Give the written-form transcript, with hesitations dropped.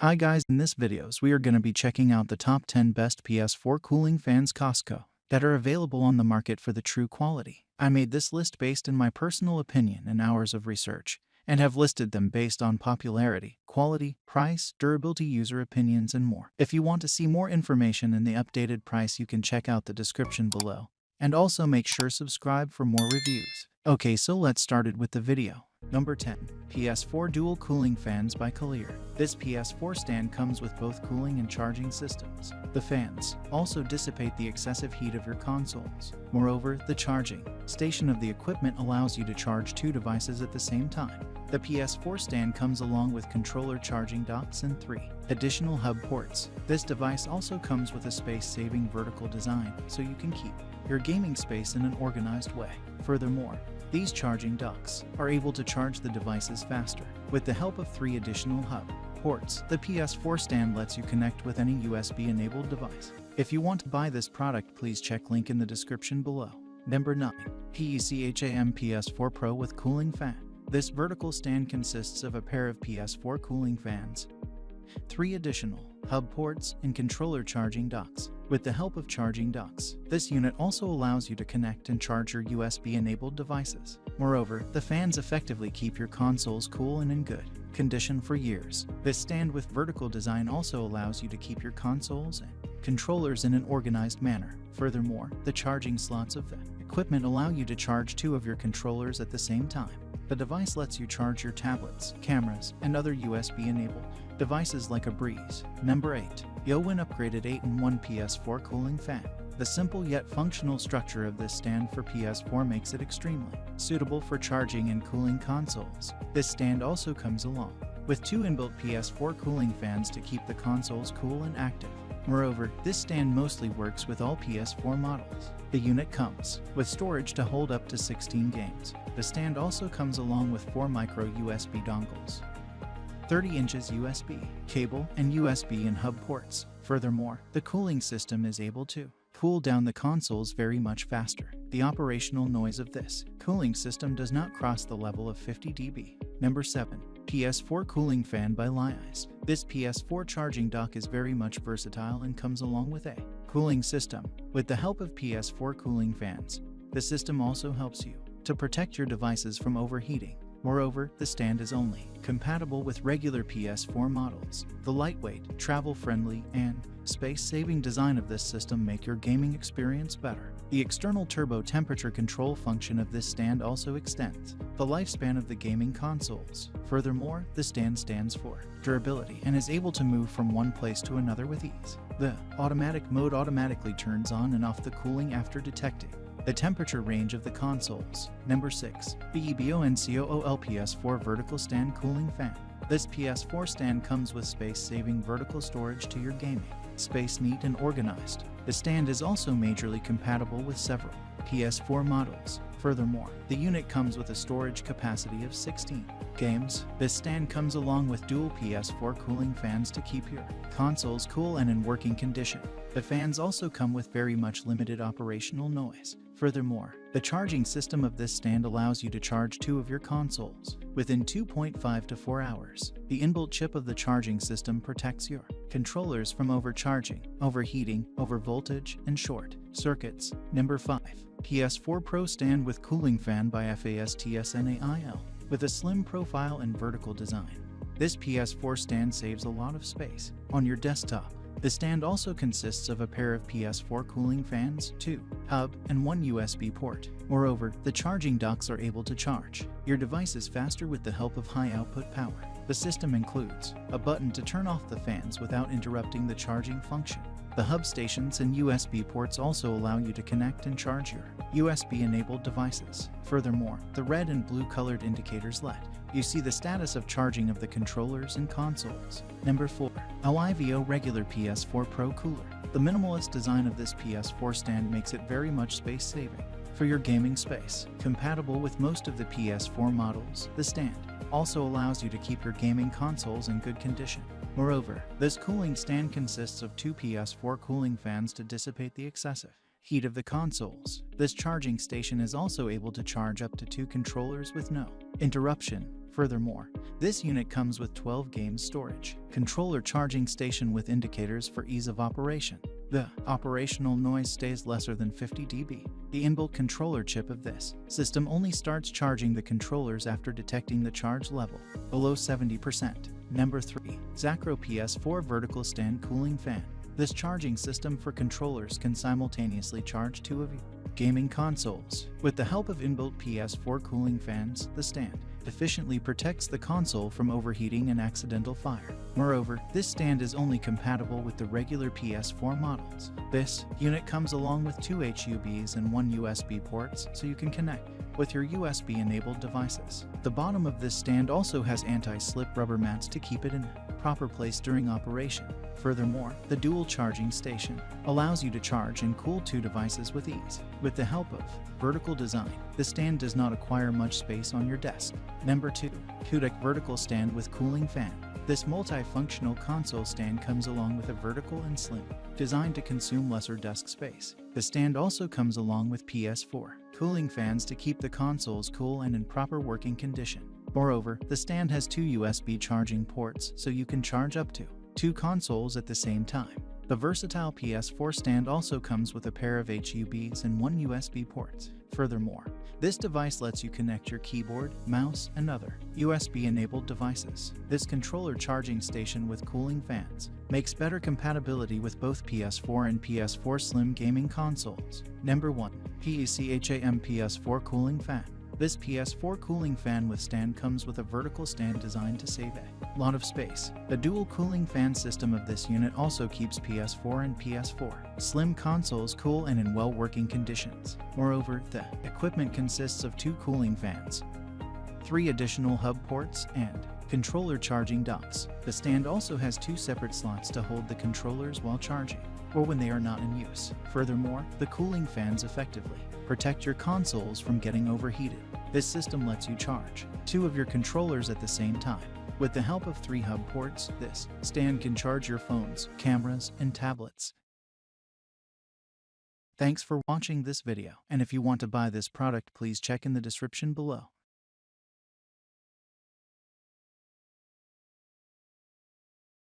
Hi guys, in this videos we are going to be checking out the top 10 best PS4 Cooling Fans Costco that are available on the market for the true quality. I made this list based on my personal opinion and hours of research, and have listed them based on popularity, quality, price, durability, user opinions, and more. If you want to see more information and the updated price, you can check out the description below. And also make sure subscribe for more reviews. Okay, so let's start it with the video. Number 10. PS4 Dual Cooling Fans by Collier. This PS4 stand comes with both cooling and charging systems. The fans also dissipate the excessive heat of your consoles. Moreover, the charging station of the equipment allows you to charge two devices at the same time. The PS4 stand comes along with controller charging docks and 3 additional hub ports. This device also comes with a space-saving vertical design, so you can keep your gaming space in an organized way. Furthermore, these charging docks are able to charge the devices faster. With the help of 3 additional hub ports, the PS4 stand lets you connect with any USB-enabled device. If you want to buy this product, please check link in the description below. Number 9. PECHAM PS4 Pro with Cooling Fan. This vertical stand consists of a pair of PS4 cooling fans, 3 additional hub ports, and controller charging docks. With the help of charging docks, this unit also allows you to connect and charge your USB-enabled devices. Moreover, the fans effectively keep your consoles cool and in good condition for years. This stand with vertical design also allows you to keep your consoles and controllers in an organized manner. Furthermore, the charging slots of the equipment allow you to charge 2 of your controllers at the same time. The device lets you charge your tablets, cameras, and other USB-enabled devices like a breeze. Number 8. Yowin upgraded 8-in-1 PS4 Cooling Fan. The simple yet functional structure of this stand for PS4 makes it extremely suitable for charging and cooling consoles. This stand also comes along with 2 inbuilt PS4 cooling fans to keep the consoles cool and active. Moreover, this stand mostly works with all PS4 models. The unit comes with storage to hold up to 16 games. The stand also comes along with 4 micro USB dongles, 30 inches USB cable, and USB and hub ports. Furthermore, the cooling system is able to cool down the consoles very much faster. The operational noise of this cooling system does not cross the level of 50 dB. Number 7. PS4 Cooling Fan by Liais. This PS4 charging dock is very much versatile and comes along with a cooling system. With the help of PS4 cooling fans, the system also helps you to protect your devices from overheating. Moreover, the stand is only compatible with regular PS4 models. The lightweight, travel-friendly, and space-saving design of this system make your gaming experience better. The external turbo temperature control function of this stand also extends the lifespan of the gaming consoles. Furthermore, the stand stands for durability and is able to move from one place to another with ease. The automatic mode automatically turns on and off the cooling after detecting the temperature range of the consoles. Number 6. BEBONCOOL PS4 Vertical Stand Cooling Fan. This PS4 stand comes with space-saving vertical storage to your gaming space, neat and organized. The stand is also majorly compatible with several PS4 models. Furthermore, the unit comes with a storage capacity of 16 games. This stand comes along with dual PS4 cooling fans to keep your consoles cool and in working condition. The fans also come with very much limited operational noise. Furthermore, the charging system of this stand allows you to charge 2 of your consoles within 2.5 to 4 hours. The inbuilt chip of the charging system protects your controllers from overcharging, overheating, overvoltage, and short circuits. Number 5. PS4 Pro Stand with Cooling Fan by FASTSNAIL. With a slim profile and vertical design, this PS4 stand saves a lot of space on your desktop. The stand also consists of a pair of PS4 cooling fans, 2 hub, and 1 USB port. Moreover, the charging docks are able to charge your devices faster with the help of high output power. The system includes a button to turn off the fans without interrupting the charging function. The hub stations and USB ports also allow you to connect and charge your USB-enabled devices. Furthermore, the red and blue colored indicators let you see the status of charging of the controllers and consoles. Number 4. OIVO Regular PS4 Pro Cooler. The minimalist design of this PS4 stand makes it very much space-saving for your gaming space. Compatible with most of the PS4 models, the stand also allows you to keep your gaming consoles in good condition. Moreover, this cooling stand consists of 2 PS4 cooling fans to dissipate the excessive heat of the consoles. This charging station is also able to charge up to 2 controllers with no interruption. Furthermore, this unit comes with 12 games storage, controller charging station with indicators for ease of operation. The operational noise stays lesser than 50 dB. The inbuilt controller chip of this system only starts charging the controllers after detecting the charge level below 70%. Number 3. Zacro PS4 Vertical Stand Cooling Fan. This charging system for controllers can simultaneously charge 2 of your gaming consoles. With the help of inbuilt PS4 cooling fans, the stand efficiently protects the console from overheating and accidental fire. Moreover, this stand is only compatible with the regular PS4 models. This unit comes along with 2 HUBs and 1 USB ports, so you can connect with your USB-enabled devices. The bottom of this stand also has anti-slip rubber mats to keep it in a proper place during operation. Furthermore, the dual charging station allows you to charge and cool 2 devices with ease. With the help of vertical design, the stand does not acquire much space on your desk. Number 2. Cooling Vertical Stand with Cooling Fan. This multifunctional console stand comes along with a vertical and slim, designed to consume lesser desk space. The stand also comes along with PS4 cooling fans to keep the consoles cool and in proper working condition. Moreover, the stand has 2 USB charging ports, so you can charge up to 2 consoles at the same time. The versatile PS4 stand also comes with a pair of HUBs and 1 USB ports. Furthermore, this device lets you connect your keyboard, mouse, and other USB-enabled devices. This controller charging station with cooling fans makes better compatibility with both PS4 and PS4 Slim gaming consoles. Number 1. PECHAM PS4 Cooling Fan. This PS4 cooling fan with stand comes with a vertical stand designed to save a lot of space. The dual cooling fan system of this unit also keeps PS4 and PS4 Slim consoles cool and in well-working conditions. Moreover, the equipment consists of 2 cooling fans, 3 additional hub ports, and controller charging docks. The stand also has 2 separate slots to hold the controllers while charging, or when they are not in use. Furthermore, the cooling fans effectively protect your consoles from getting overheated. This system lets you charge 2 of your controllers at the same time. With the help of 3 hub ports, this stand can charge your phones, cameras, and tablets. Thanks for watching this video, and if you want to buy this product, please check in the description below.